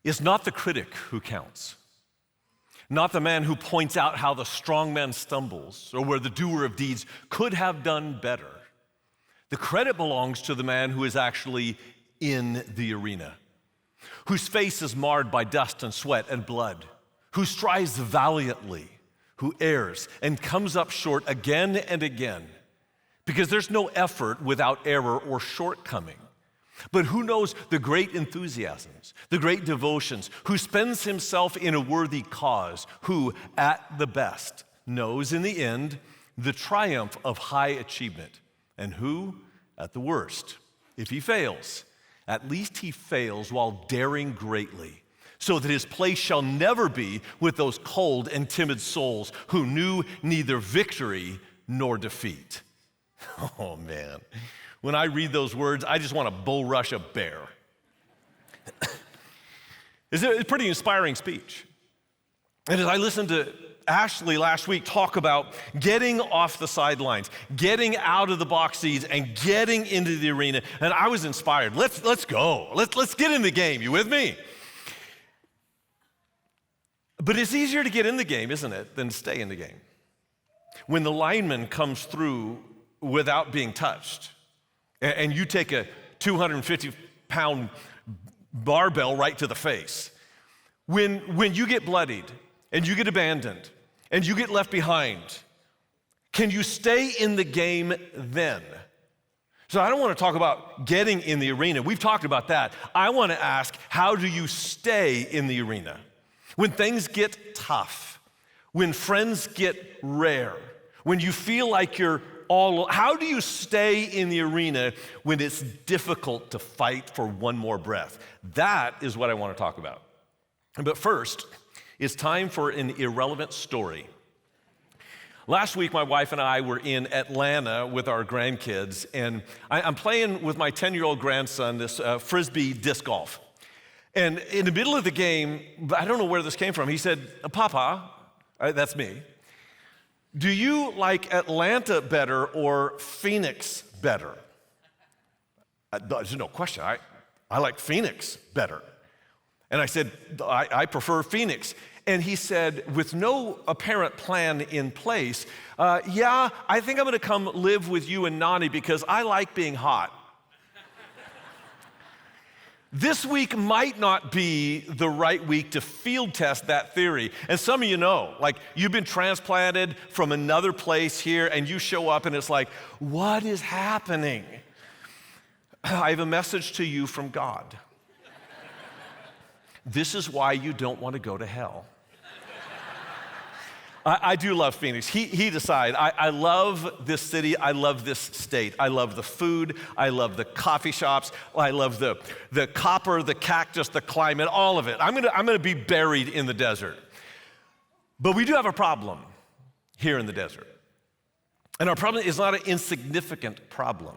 It's not the critic who counts, not the man who points out how the strong man stumbles or where the doer of deeds could have done better. The credit belongs to the man who is actually in the arena, whose face is marred by dust and sweat and blood, who strives valiantly, who errs and comes up short again and again, because there's no effort without error or shortcoming. But who knows the great enthusiasms, the great devotions, who spends himself in a worthy cause, who, at the best, knows in the end the triumph of high achievement, and who, at the worst, if he fails, at least he fails while daring greatly, so that his place shall never be with those cold and timid souls who knew neither victory nor defeat. Oh man, when I read those words, I just want to bull rush a bear. It's a pretty inspiring speech. And as I listened to Ashley last week talk about getting off the sidelines, getting out of the box seats, and getting into the arena, and I was inspired. Let's go. Let's get in the game. You with me? But it's easier to get in the game, isn't it, than to stay in the game. When the lineman comes through without being touched, and you take a 250-pound barbell right to the face, when you get bloodied and you get abandoned and you get left behind, can you stay in the game then? So I don't want to talk about getting in the arena. We've talked about that. I want to ask, how do you stay in the arena? When things get tough, when friends get rare, when you feel like you're how do you stay in the arena when it's difficult to fight for one more breath? That is what I want to talk about. But first, it's time for an irrelevant story. Last week, my wife and I were in Atlanta with our grandkids, and I'm playing with my 10-year-old grandson this Frisbee disc golf. And in the middle of the game, I don't know where this came from, he said, "Papa," that's me, "do you like Atlanta better or Phoenix better?" There's no question. I like Phoenix better. And I said, I prefer Phoenix. And he said, with no apparent plan in place, "Yeah, I think I'm going to come live with you and Nani because I like being hot." This week might not be the right week to field test that theory. And some of you know, like you've been transplanted from another place here and you show up and it's like, what is happening? I have a message to you from God. This is why you don't want to go to hell. I do love Phoenix. He decided. I love this city. I love this state. I love the food. I love the coffee shops. I love the copper, the cactus, the climate, all of it. I'm gonna be buried in the desert. But we do have a problem here in the desert. And our problem is not an insignificant problem.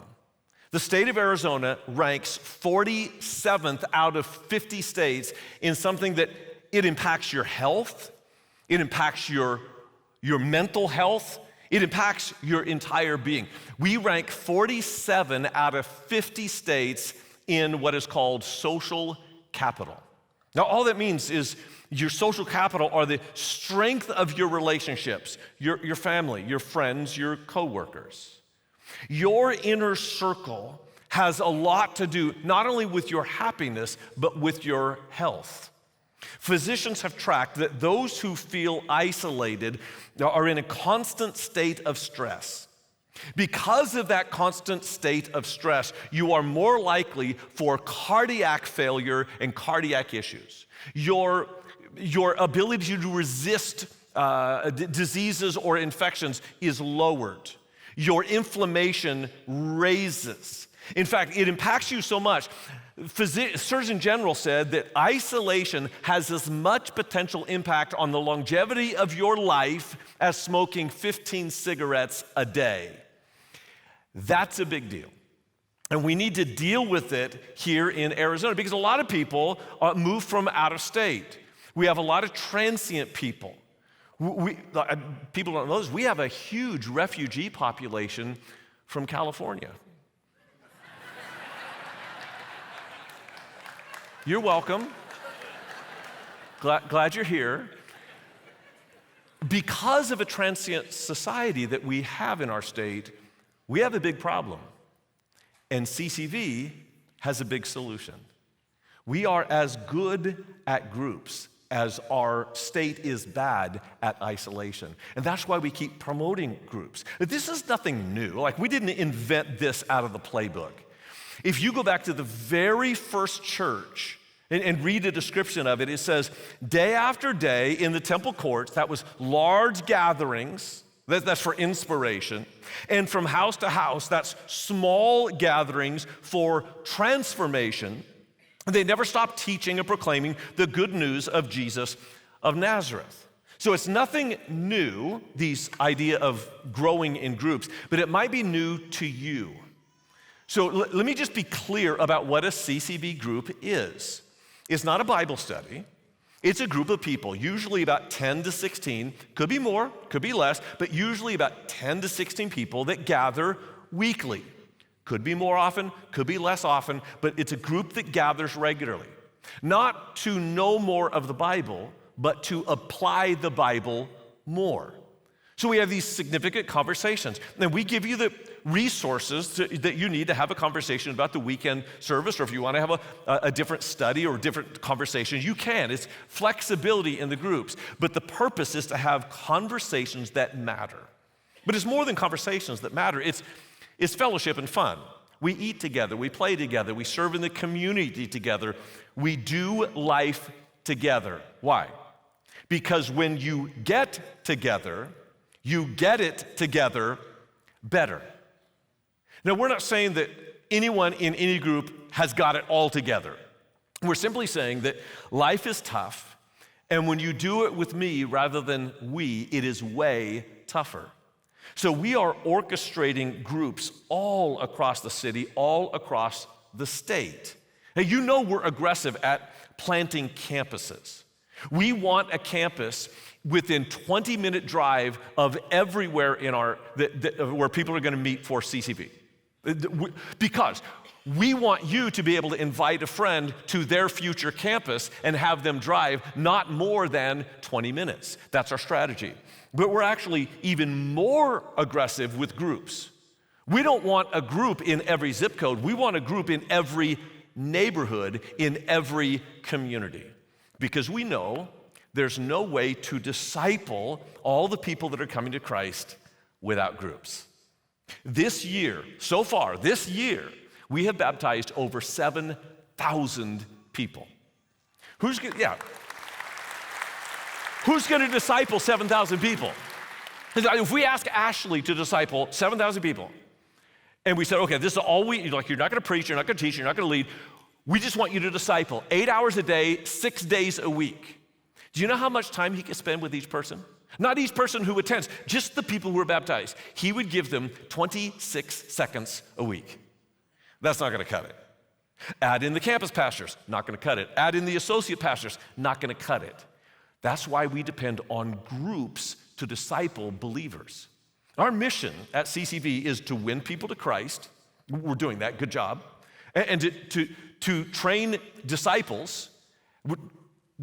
The state of Arizona ranks 47th out of 50 states in something that it impacts your health, it impacts your mental health, it impacts your entire being. We rank 47 out of 50 states in what is called social capital. Now, all that means is your social capital are the strength of your relationships, your family, your friends, your coworkers. Your inner circle has a lot to do not only with your happiness, but with your health. Physicians have tracked that those who feel isolated are in a constant state of stress. Because of that constant state of stress, you are more likely for cardiac failure and cardiac issues. Your ability to resist diseases or infections is lowered. Your inflammation raises. In fact, it impacts you so much. Surgeon General said that isolation has as much potential impact on the longevity of your life as smoking 15 cigarettes a day. That's a big deal. And we need to deal with it here in Arizona because a lot of people move from out of state. We have a lot of transient people. People don't know this. We have a huge refugee population from California. You're welcome. Glad you're here. Because of a transient society that we have in our state, we have a big problem. And CCV has a big solution. We are as good at groups as our state is bad at isolation. And that's why we keep promoting groups. This is nothing new. Like, we didn't invent this out of the playbook. If you go back to the very first church and read a description of it, it says, day after day in the temple courts, that was large gatherings, that's for inspiration, and from house to house, that's small gatherings for transformation. They never stopped teaching and proclaiming the good news of Jesus of Nazareth. So it's nothing new, this idea of growing in groups, but it might be new to you. So let me just be clear about what a CCV group is. It's not a Bible study. It's a group of people, usually about 10 to 16, could be more, could be less, but usually about 10 to 16 people that gather weekly. Could be more often, could be less often, but it's a group that gathers regularly. Not to know more of the Bible, but to apply the Bible more. So we have these significant conversations. And we give you the resources that you need to have a conversation about the weekend service, or if you want to have a different study or different conversation, you can. It's flexibility in the groups. But the purpose is to have conversations that matter. But it's more than conversations that matter. It's fellowship and fun. We eat together, we play together, we serve in the community together. We do life together. Why? Because when you get together, you get it together better. Now, we're not saying that anyone in any group has got it all together. We're simply saying that life is tough, and when you do it with me rather than we, it is way tougher. So we are orchestrating groups all across the city, all across the state. Now, you know we're aggressive at planting campuses. We want a campus within 20-minute drive of everywhere in where people are going to meet for CCV. Because we want you to be able to invite a friend to their future campus and have them drive not more than 20 minutes. That's our strategy. But we're actually even more aggressive with groups. We don't want a group in every zip code. We want a group in every neighborhood, in every community. Because we know there's no way to disciple all the people that are coming to Christ without groups. This year, so far, this year, we have baptized over 7,000 people. Who's going to disciple 7,000 people? If we ask Ashley to disciple 7,000 people, and we said, okay, this is all you're not going to preach, you're not going to teach, you're not going to lead. We just want you to disciple 8 hours a day, 6 days a week. Do you know how much time he could spend with each person? Not each person who attends, just the people who are baptized. He would give them 26 seconds a week. That's not going to cut it. Add in the campus pastors, not going to cut it. Add in the associate pastors, not going to cut it. That's why we depend on groups to disciple believers. Our mission at CCV is to win people to Christ. We're doing that, good job. And to train disciples.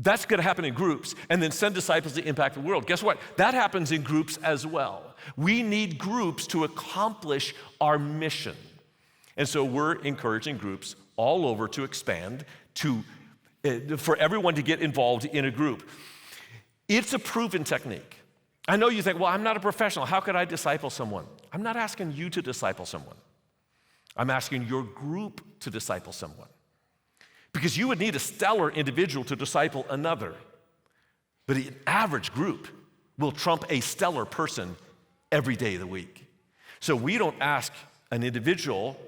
That's going to happen in groups, and then send disciples to impact the world. Guess what? That happens in groups as well. We need groups to accomplish our mission. And so we're encouraging groups all over to expand, for everyone to get involved in a group. It's a proven technique. I know you think, well, I'm not a professional. How could I disciple someone? I'm not asking you to disciple someone. I'm asking your group to disciple someone. Because you would need a stellar individual to disciple another. But an average group will trump a stellar person every day of the week. So we don't ask an individual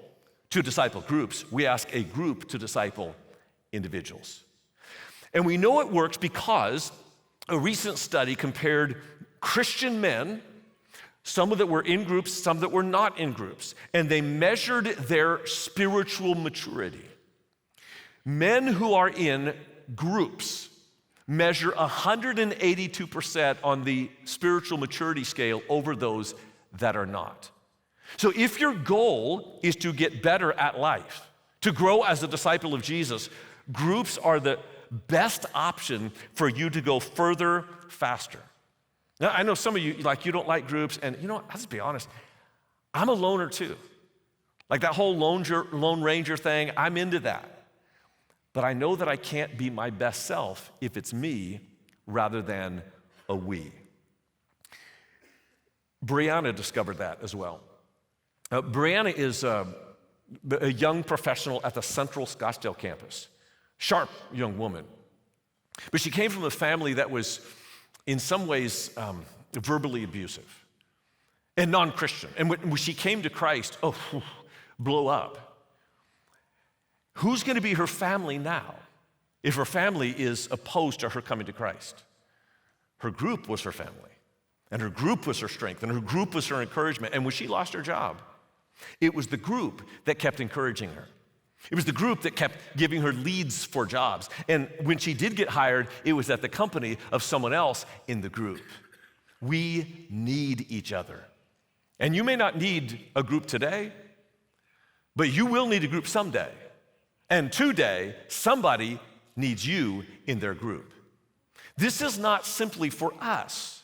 to disciple groups. We ask a group to disciple individuals. And we know it works because a recent study compared Christian men, some that were in groups, some that were not in groups, and they measured their spiritual maturity. Men who are in groups measure 182% on the spiritual maturity scale over those that are not. So if your goal is to get better at life, to grow as a disciple of Jesus, groups are the best option for you to go further, faster. Now, I know some of you, you don't like groups, and you know what, I'll just be honest, I'm a loner too. Like that whole Lone Ranger thing, I'm into that. But I know that I can't be my best self if it's me rather than a we. Brianna discovered that as well. Brianna is a young professional at the Central Scottsdale campus. Sharp young woman. But she came from a family that was, in some ways, verbally abusive and non-Christian. And when she came to Christ, blew up. Who's going to be her family now if her family is opposed to her coming to Christ? Her group was her family, and her group was her strength, and her group was her encouragement. And when she lost her job, it was the group that kept encouraging her. It was the group that kept giving her leads for jobs. And when she did get hired, it was at the company of someone else in the group. We need each other. And you may not need a group today, but you will need a group someday. And today, somebody needs you in their group. This is not simply for us.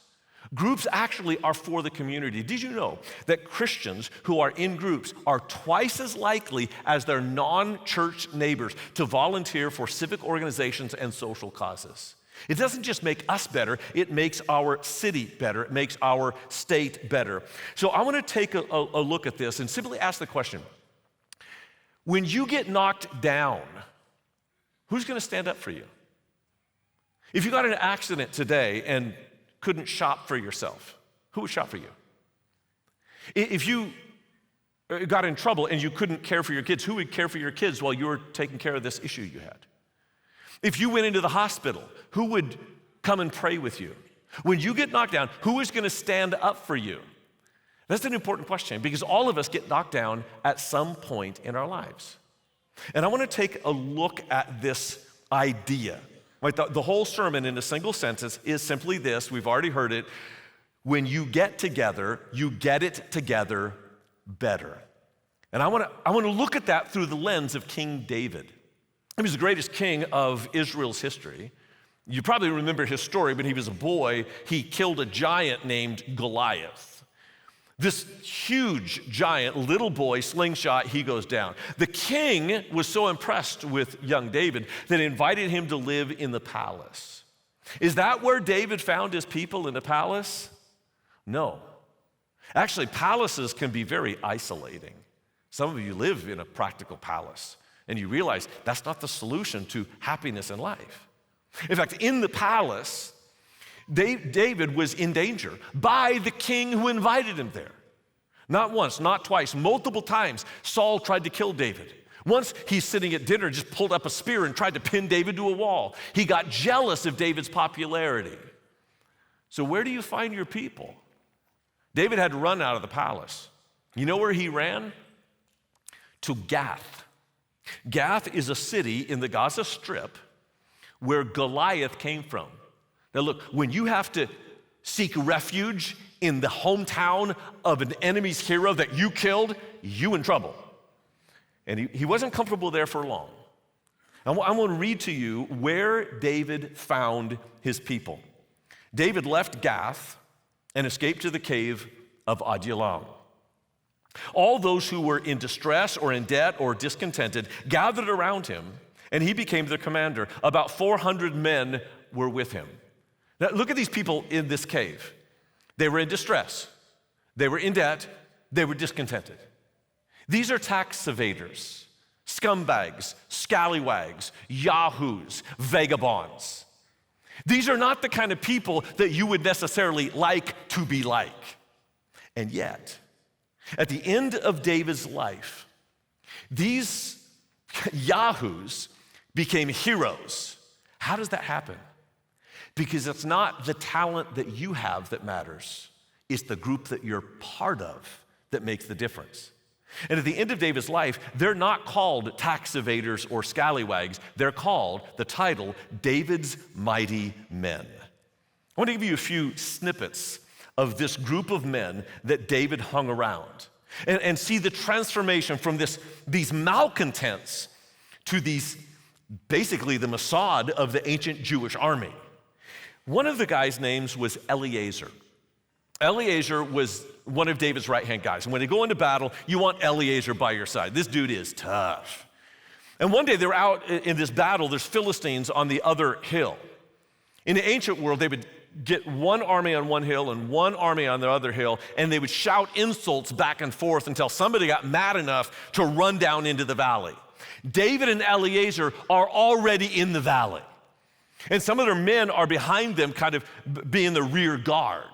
Groups actually are for the community. Did you know that Christians who are in groups are twice as likely as their non-church neighbors to volunteer for civic organizations and social causes? It doesn't just make us better, it makes our city better, it makes our state better. So I want to take a look at this and simply ask the question, when you get knocked down, who's going to stand up for you? If you got in an accident today and couldn't shop for yourself, who would shop for you? If you got in trouble and you couldn't care for your kids, who would care for your kids while you were taking care of this issue you had? If you went into the hospital, who would come and pray with you? When you get knocked down, who is going to stand up for you? That's an important question because all of us get knocked down at some point in our lives. And I want to take a look at this idea. Right, the whole sermon in a single sentence is simply this. We've already heard it. When you get together, you get it together better. And I want to look at that through the lens of King David. He was the greatest king of Israel's history. You probably remember his story. When he was a boy, he killed a giant named Goliath. This huge giant, little boy, slingshot, he goes down. The king was so impressed with young David that he invited him to live in the palace. Is that where David found his people, in the palace? No. Actually, palaces can be very isolating. Some of you live in a practical palace, and you realize that's not the solution to happiness in life. In fact, in the palace, David was in danger by the king who invited him there. Not once, not twice, multiple times, Saul tried to kill David. Once he's sitting at dinner, just pulled up a spear and tried to pin David to a wall. He got jealous of David's popularity. So where do you find your people? David had to run out of the palace. You know where he ran? To Gath. Gath is a city in the Gaza Strip where Goliath came from. Now look, when you have to seek refuge in the hometown of an enemy's hero that you killed, you in trouble. And he wasn't comfortable there for long. I want to read to you where David found his people. David left Gath and escaped to the cave of Adullam. All those who were in distress or in debt or discontented gathered around him, and he became their commander. About 400 men were with him. Now, look at these people in this cave. They were in distress. They were in debt. They were discontented. These are tax evaders, scumbags, scallywags, yahoos, vagabonds. These are not the kind of people that you would necessarily like to be like. And yet, at the end of David's life, these yahoos became heroes. How does that happen? Because it's not the talent that you have that matters. It's the group that you're part of that makes the difference. And at the end of David's life, they're not called tax evaders or scallywags. They're called, the title, David's Mighty Men. I want to give you a few snippets of this group of men that David hung around and see the transformation from these malcontents to these basically the Mossad of the ancient Jewish army. One of the guys' names was Eleazar. Eleazar was one of David's right-hand guys. And when they go into battle, you want Eleazar by your side. This dude is tough. And one day they were out in this battle. There's Philistines on the other hill. In the ancient world, they would get one army on one hill and one army on the other hill, and they would shout insults back and forth until somebody got mad enough to run down into the valley. David and Eleazar are already in the valley. And some of their men are behind them, kind of being the rear guard.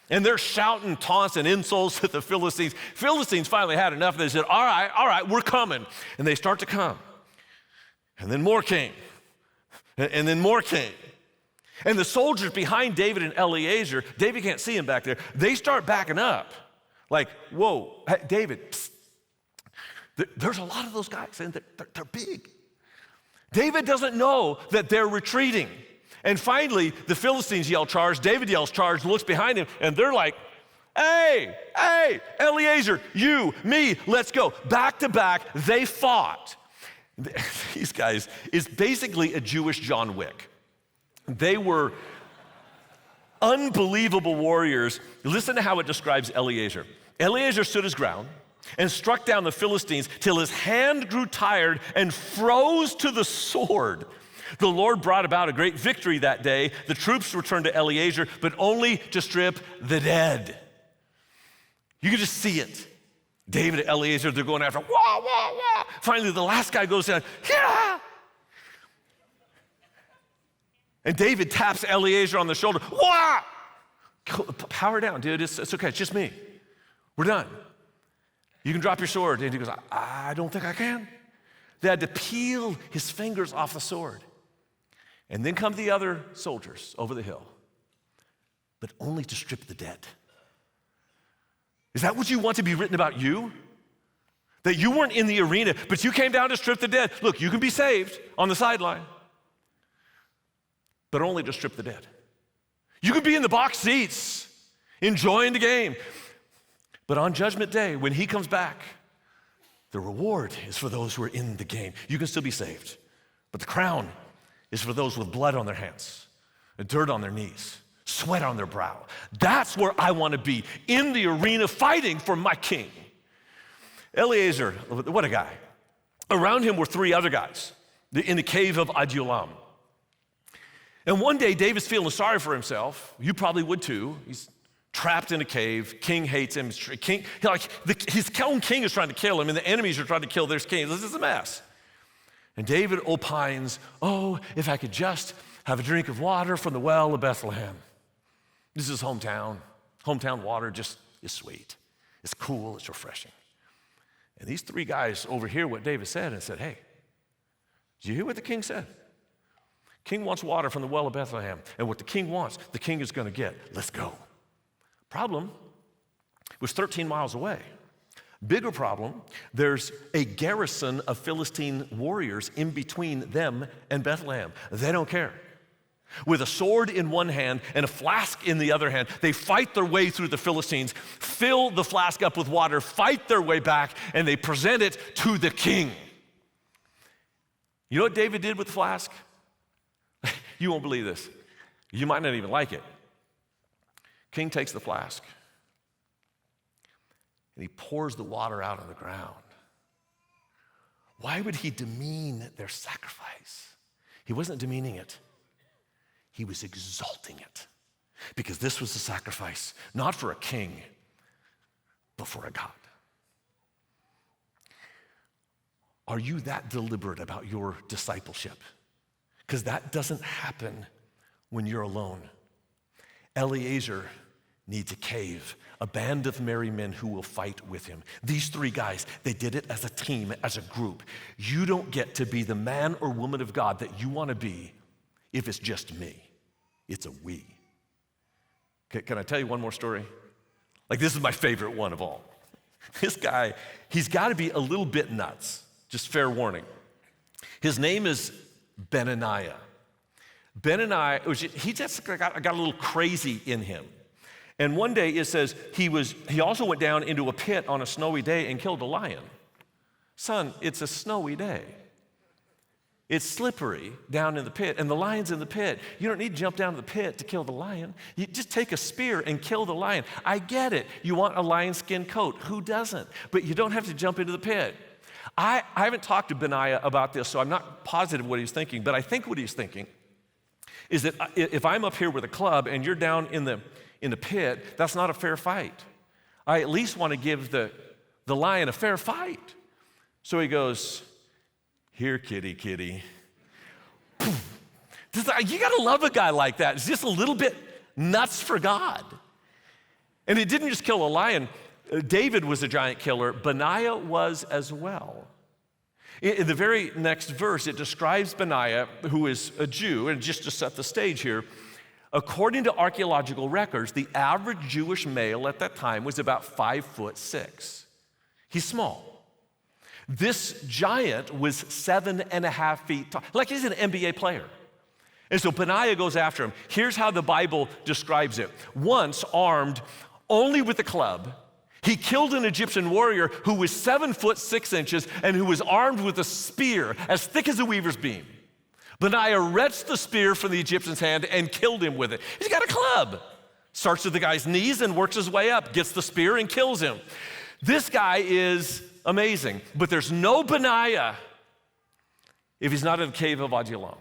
And they're shouting taunts and insults at the Philistines. Philistines finally had enough. They said, all right, we're coming. And they start to come. And then more came. And then more came. And the soldiers behind David and Eleazar, David can't see him back there, they start backing up. Like, whoa, hey, David, psst. There's a lot of those guys, and they're big. David doesn't know that they're retreating. And finally, the Philistines yell charge, David yells charge, looks behind him, and they're like, hey, Eleazar, you, me, let's go. Back to back, they fought. These guys is basically a Jewish John Wick. They were unbelievable warriors. Listen to how it describes Eleazar. Eleazar stood his ground and struck down the Philistines till his hand grew tired and froze to the sword. The Lord brought about a great victory that day. The troops returned to Eleazar, but only to strip the dead. You can just see it. David and Eleazar, they're going after, wah, wah, wah. Finally, the last guy goes down, yeah. And David taps Eleazar on the shoulder, wah. Power down, dude, it's okay, it's just me. We're done. You can drop your sword. And he goes, I don't think I can. They had to peel his fingers off the sword. And then come the other soldiers over the hill, but only to strip the dead. Is that what you want to be written about you? That you weren't in the arena, but you came down to strip the dead. Look, you can be saved on the sideline, but only to strip the dead. You could be in the box seats, enjoying the game. But on Judgment Day, when he comes back, the reward is for those who are in the game. You can still be saved, but the crown is for those with blood on their hands, and dirt on their knees, sweat on their brow. That's where I want to be, in the arena fighting for my king. Eleazar, what a guy. Around him were three other guys in the cave of Adullam. And one day, David's feeling sorry for himself. You probably would too. He's trapped in a cave. King hates him. His own king is trying to kill him, and the enemies are trying to kill their king. This is a mess. And David opines, oh, if I could just have a drink of water from the well of Bethlehem. This is hometown. Hometown water just is sweet. It's cool, it's refreshing. And these three guys overhear what David said and said, hey, did you hear what the king said? King wants water from the well of Bethlehem. And what the king wants, the king is going to get. Let's go. Problem was 13 miles away. Bigger problem, there's a garrison of Philistine warriors in between them and Bethlehem. They don't care. With a sword in one hand and a flask in the other hand, they fight their way through the Philistines, fill the flask up with water, fight their way back, and they present it to the king. You know what David did with the flask? You won't believe this. You might not even like it. King takes the flask, and he pours the water out on the ground. Why would he demean their sacrifice? He wasn't demeaning it. He was exalting it. Because this was the sacrifice, not for a king, but for a God. Are you that deliberate about your discipleship? Because that doesn't happen when you're alone. Eleazar needs a cave, a band of merry men who will fight with him. These three guys, they did it as a team, as a group. You don't get to be the man or woman of God that you want to be if it's just me. It's a we. Can I tell you one more story? Like, this is my favorite one of all. This guy, he's got to be a little bit nuts. Just fair warning. His name is Benaniah. Benaniah, he just got a little crazy in him. And one day it says he also went down into a pit on a snowy day and killed a lion. Son, it's a snowy day. It's slippery down in the pit, and the lion's in the pit. You don't need to jump down to the pit to kill the lion. You just take a spear and kill the lion. I get it. You want a lion skin coat. Who doesn't? But you don't have to jump into the pit. I haven't talked to Benaiah about this, so I'm not positive what he's thinking, but I think what he's thinking is that if I'm up here with a club and you're down in the pit, that's not a fair fight. I at least want to give the lion a fair fight. So he goes, "Here, kitty, kitty." You gotta love a guy like that. It's just a little bit nuts for God. And it didn't just kill a lion. David was a giant killer. Benaiah was as well. In the very next verse, it describes Benaiah, who is a Jew, and just to set the stage here, according to archaeological records, the average Jewish male at that time was about 5'6". He's small. This giant was 7.5 feet tall, like he's an NBA player. And so Benaiah goes after him. Here's how the Bible describes it. Once armed only with a club, he killed an Egyptian warrior who was 7'6" and who was armed with a spear as thick as a weaver's beam. Benaiah wrenched the spear from the Egyptian's hand and killed him with it. He's got a club. Starts with the guy's knees and works his way up, gets the spear and kills him. This guy is amazing, but there's no Benaiah if he's not in the cave of Adullam.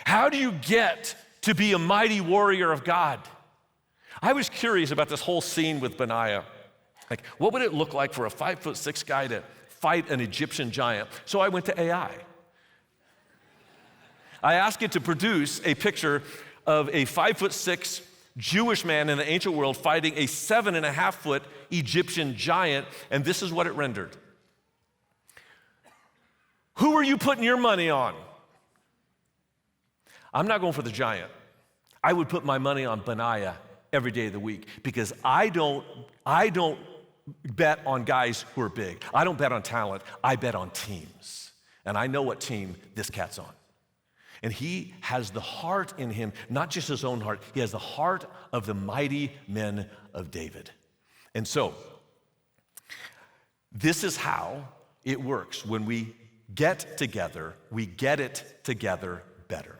How do you get to be a mighty warrior of God? I was curious about this whole scene with Benaiah. Like, what would it look like for a 5'6" guy to fight an Egyptian giant? So I went to AI. I asked it to produce a picture of a 5'6" Jewish man in the ancient world fighting a 7.5-foot Egyptian giant, and this is what it rendered. Who are you putting your money on? I'm not going for the giant. I would put my money on Benaiah every day of the week because I don't bet on guys who are big. I don't bet on talent. I bet on teams. And I know what team this cat's on. And he has the heart in him, not just his own heart, he has the heart of the mighty men of David. And so, this is how it works. When we get together, we get it together better.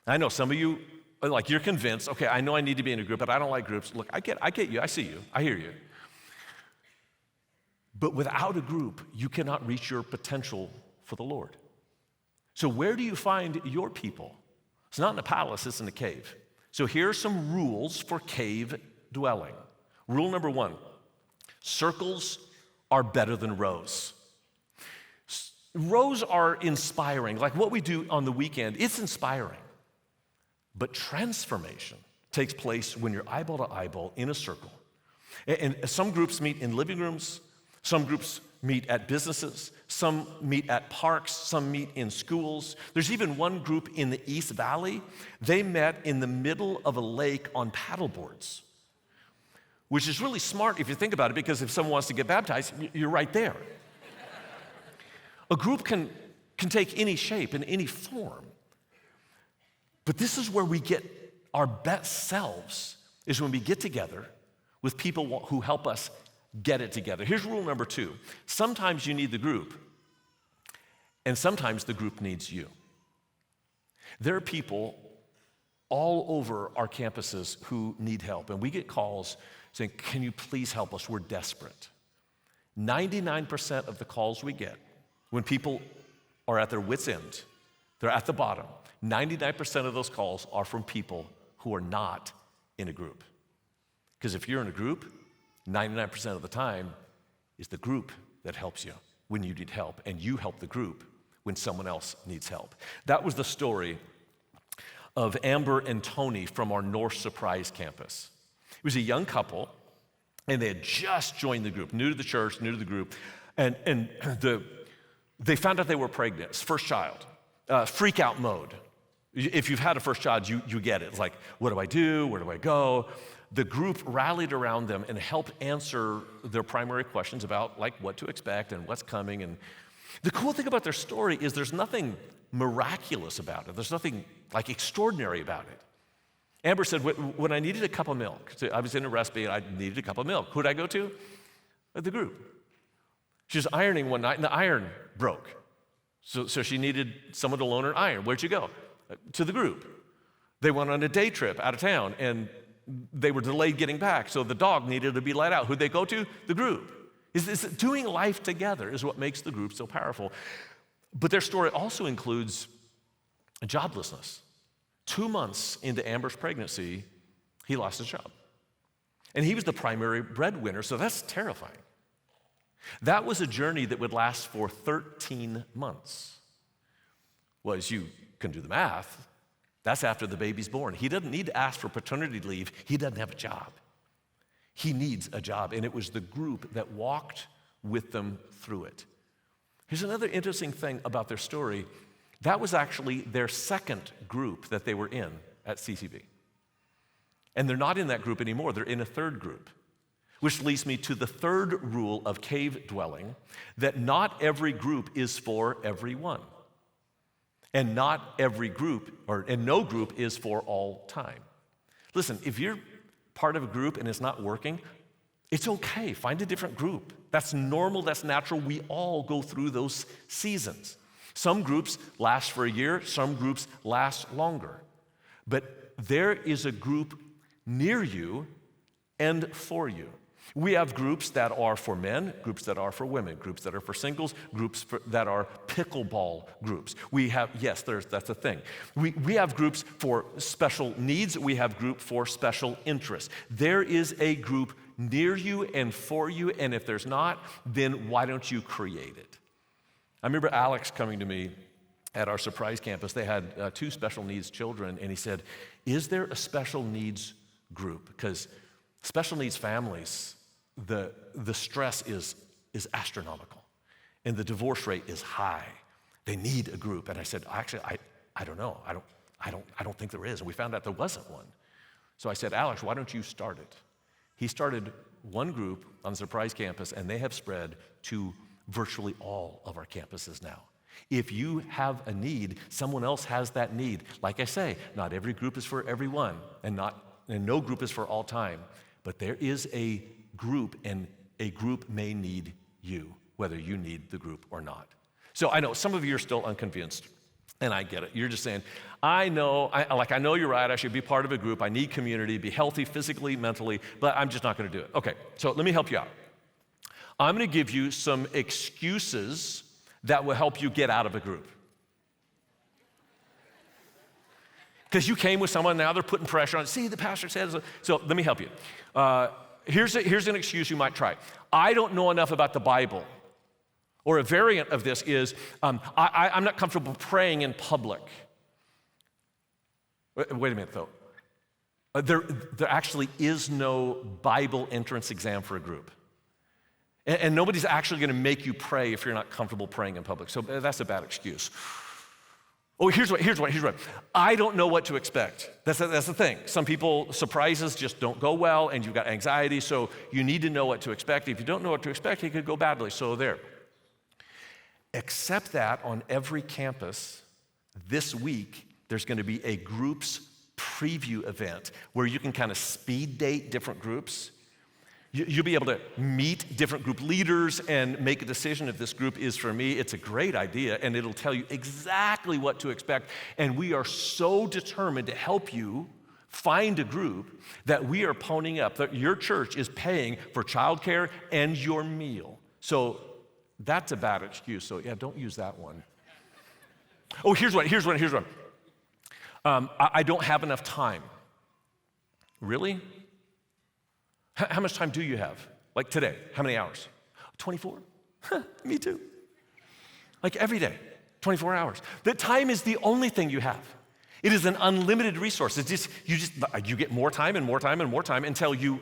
I know some of you, like you're convinced, okay, I know I need to be in a group, but I don't like groups. Look, I get you, I see you, I hear you. But without a group, you cannot reach your potential for the Lord. So where do you find your people? It's not in a palace, it's in a cave. So here are some rules for cave dwelling. Rule number 1, circles are better than rows. Rows are inspiring, like what we do on the weekend, it's inspiring. But transformation takes place when you're eyeball to eyeball in a circle. And some groups meet in living rooms, some groups meet at businesses, some meet at parks, some meet in schools. There's even one group in the East Valley. They met in the middle of a lake on paddleboards, which is really smart if you think about it, because if someone wants to get baptized, you're right there. A group can take any shape and any form. But this is where we get our best selves, is when we get together with people who help us get it together. Here's rule number 2. Sometimes you need the group, and sometimes the group needs you. There are people all over our campuses who need help, and we get calls saying, "Can you please help us? We're desperate." 99% of the calls we get, when people are at their wits' end, they're at the bottom, 99% of those calls are from people who are not in a group. Because if you're in a group, 99% of the time, it's the group that helps you when you need help, and you help the group when someone else needs help. That was the story of Amber and Tony from our North Surprise campus. It was a young couple, and they had just joined the group, new to the church, new to the group, and they found out they were pregnant, first child, freak out mode. If you've had a first child, you get it. It's like, what do I do? Where do I go? The group rallied around them and helped answer their primary questions about like what to expect and what's coming. And the cool thing about their story is there's nothing miraculous about it. There's nothing like extraordinary about it. Amber said, when I needed a cup of milk, so I was in a recipe and I needed a cup of milk. Who'd I go to? The group. She was ironing one night and the iron broke. So she needed someone to loan her iron. Where'd you go? To the group. They went on a day trip out of town, and they were delayed getting back, so the dog needed to be let out. Who'd they go to? The group. Doing life together is what makes the group so powerful. But their story also includes joblessness. 2 months into Amber's pregnancy, he lost his job. And he was the primary breadwinner, so that's terrifying. That was a journey that would last for 13 months. Well, as you can do the math, that's after the baby's born. He doesn't need to ask for paternity leave. He doesn't have a job. He needs a job, and it was the group that walked with them through it. Here's another interesting thing about their story. That was actually their second group that they were in at CCV. And they're not in that group anymore. They're in a third group, which leads me to the third rule of cave dwelling, that not every group is for everyone. And not every group, and no group is for all time. Listen, if you're part of a group and it's not working, it's okay. Find a different group. That's normal, that's natural. We all go through those seasons. Some groups last for a year, some groups last longer. But there is a group near you and for you. We have groups that are for men, groups that are for women, groups that are for singles, that are pickleball groups. We have, yes, that's a thing. We have groups for special needs. We have group for special interests. There is a group near you and for you, and if there's not, then why don't you create it? I remember Alex coming to me at our surprise campus. They had 2 special needs children, and he said, is there a special needs group? Because special needs families, the stress is astronomical, and the divorce rate is high. They need a group. And I said, actually, I don't know. I don't think there is. And we found out there wasn't one. So I said, Alex, why don't you start it? He started one group on Surprise Campus, and they have spread to virtually all of our campuses now. If you have a need, someone else has that need. Like I say, not every group is for everyone, and no group is for all time. But there is a group, and a group may need you, whether you need the group or not. So I know some of you are still unconvinced, and I get it. You're just saying, I know you're right, I should be part of a group, I need community, be healthy physically, mentally, but I'm just not gonna do it. Okay, so let me help you out. I'm gonna give you some excuses that will help you get out of a group. Because you came with someone, now they're putting pressure on, see, the pastor said, so let me help you. Here's an excuse you might try. I don't know enough about the Bible. Or a variant of this is, I'm not comfortable praying in public. Wait a minute, though. There actually is no Bible entrance exam for a group. And nobody's actually gonna make you pray if you're not comfortable praying in public. So that's a bad excuse. Oh, here's what. I don't know what to expect. That's the thing. Some people, surprises just don't go well, and you've got anxiety, so you need to know what to expect. If you don't know what to expect, it could go badly, so there. Except that on every campus this week, there's gonna be a groups preview event where you can kind of speed date different groups. You'll be able to meet different group leaders and make a decision if this group is for me. It's a great idea, and it'll tell you exactly what to expect. And we are so determined to help you find a group that we are ponying up, that your church is paying for childcare and your meal. So that's a bad excuse, so yeah, don't use that one. Oh, here's one. I don't have enough time. Really? How much time do you have? Like today, how many hours? 24? Me too. Like every day, 24 hours. The time is the only thing you have. It is an unlimited resource. You get more time and more time and more time until you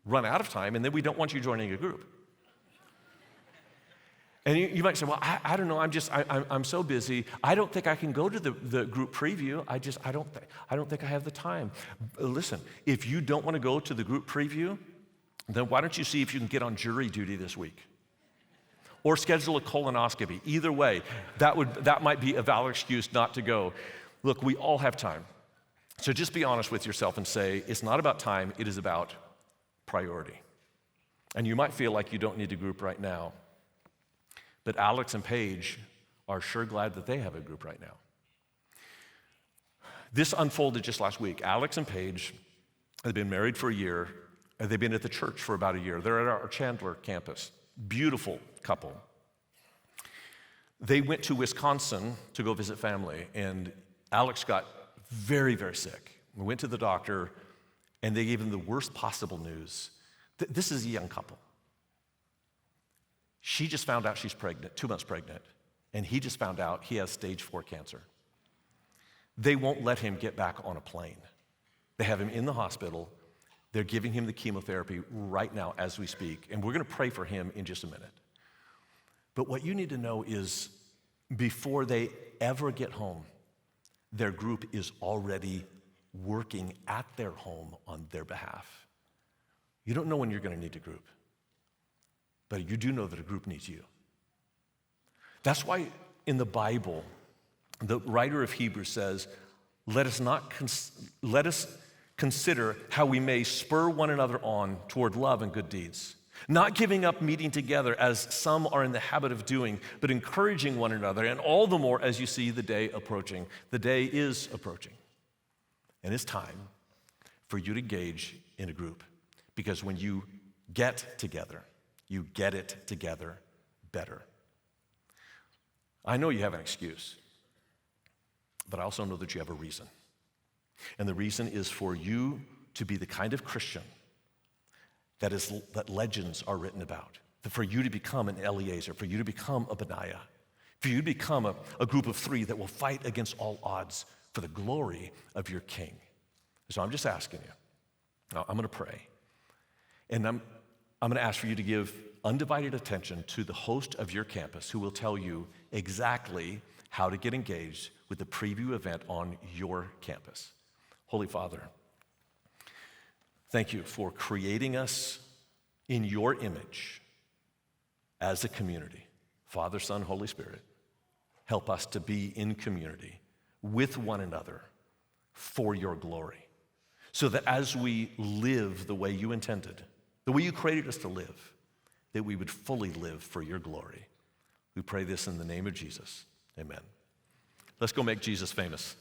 run out of time, and then we don't want you joining a group. And you might say, well, I don't know, I'm so busy. I don't think I can go to the group preview. I don't think I have the time. Listen, if you don't want to go to the group preview, then why don't you see if you can get on jury duty this week? Or schedule a colonoscopy. Either way, that might be a valid excuse not to go. Look, we all have time. So just be honest with yourself and say, it's not about time, it is about priority. And you might feel like you don't need a group right now. But Alex and Paige are sure glad that they have a group right now. This unfolded just last week. Alex and Paige have been married for a year, and they've been at the church for about a year. They're at our Chandler campus. Beautiful couple. They went to Wisconsin to go visit family, and Alex got very, very sick. We went to the doctor, and they gave him the worst possible news. This is a young couple. She just found out she's pregnant, 2 months pregnant, and he just found out he has stage 4 cancer. They won't let him get back on a plane. They have him in the hospital. They're giving him the chemotherapy right now as we speak, and we're going to pray for him in just a minute. But what you need to know is before they ever get home, their group is already working at their home on their behalf. You don't know when you're going to need a group, but you do know that a group needs you. That's why in the Bible, the writer of Hebrews says, let us consider how we may spur one another on toward love and good deeds, not giving up meeting together as some are in the habit of doing, but encouraging one another, and all the more as you see the day approaching. The day is approaching, and it's time for you to engage in a group, because when you get together, you get it together better. I know you have an excuse, but I also know that you have a reason. And the reason is for you to be the kind of Christian that legends are written about, for you to become an Eliezer, for you to become a Benaiah, for you to become a group of 3 that will fight against all odds for the glory of your King. So I'm just asking you. Now, I'm going to pray, and I'm going to ask for you to give undivided attention to the host of your campus who will tell you exactly how to get engaged with the preview event on your campus. Holy Father, thank you for creating us in your image as a community. Father, Son, Holy Spirit, help us to be in community with one another for your glory, so that as we live the way you intended, the way you created us to live, that we would fully live for your glory. We pray this in the name of Jesus. Amen. Let's go make Jesus famous.